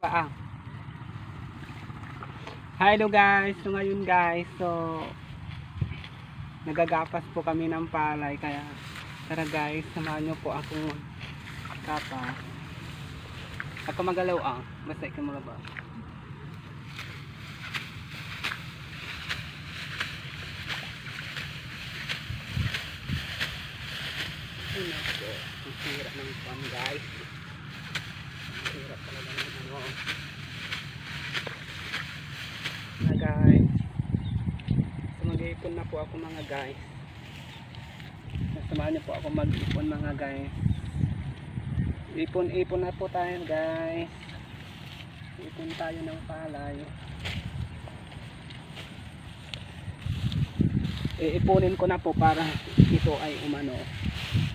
Paa. Hello guys. So ngayon guys, nagagapas po kami ng palay, kaya tara guys, samahan nyo po akong kapas. Ako magalaw basta ikaw mga ba. Ang hirap ng pan guys. Ang hirap talaga ng ano. Guys, so mag-iipon na po ako mga guys. Samahan niyo po ako mag-ipon mga guys. Ipon na po tayo guys. Ipon tayo ng palay. Iipunin ko na po para ito ay umano,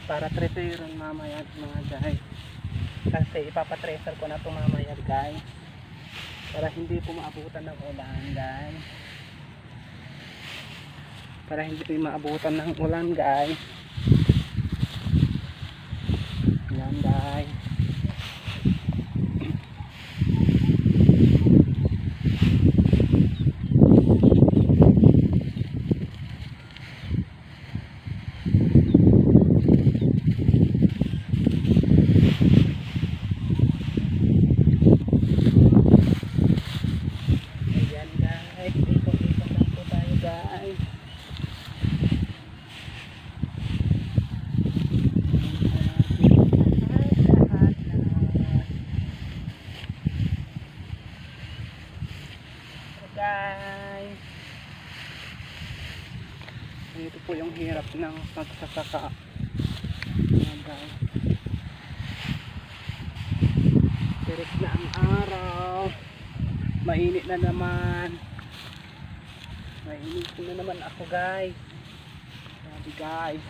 para treasurean mamaya mga guys. Kasi ipapatreasure ko na ito mamaya guys, para hindi po maabutan ng ulan guys. Para hindi po maabutan ng ulan guys. Yan guys. Guys, ito po yung hirap ng pagsasaka guys. Tirik na ang araw, mainit na naman, mainit na naman ako guys. Sabi guys,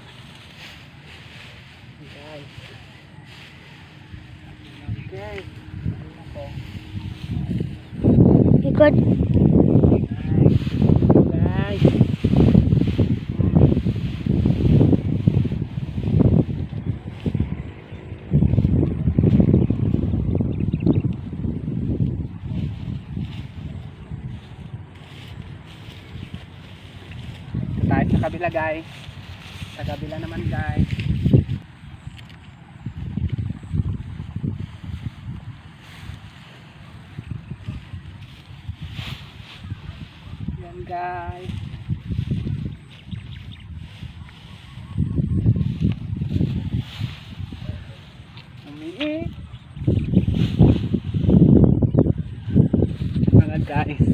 guys, ako ikot. guys. Tayo sa kabila guys. Sa kabila naman guys. Yan guys. Umiit. Mga guys.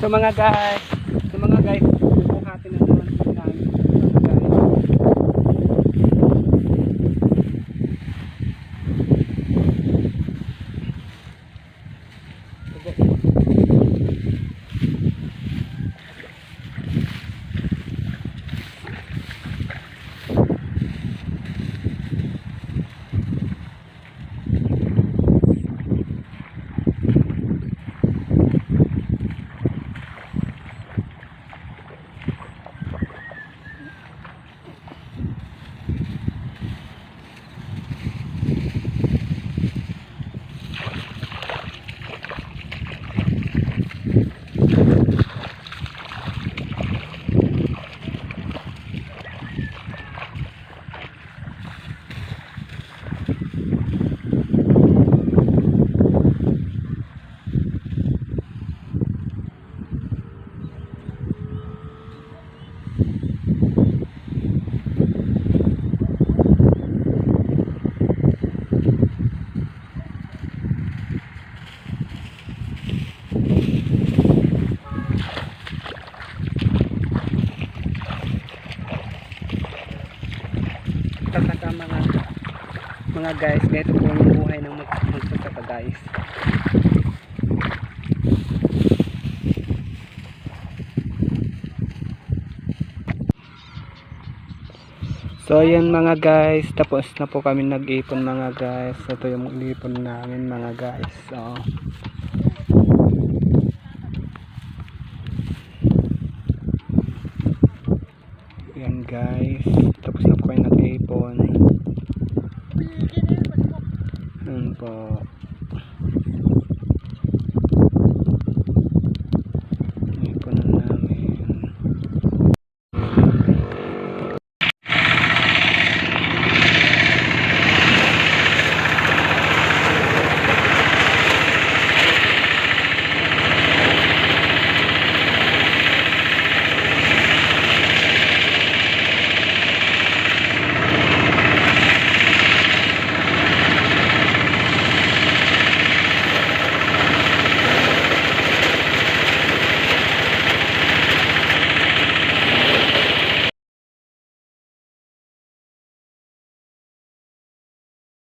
So mga guys, bubuhatin na naman po namin mga guys. Tataka mga guys, ganito po ang buhay ng magsasaka guys. So ayan mga guys, tapos na po kami nag-ipon mga guys. Ito yung ipon namin mga guys. So yan guys, tapos na po kayo nag-ipon. Yun po.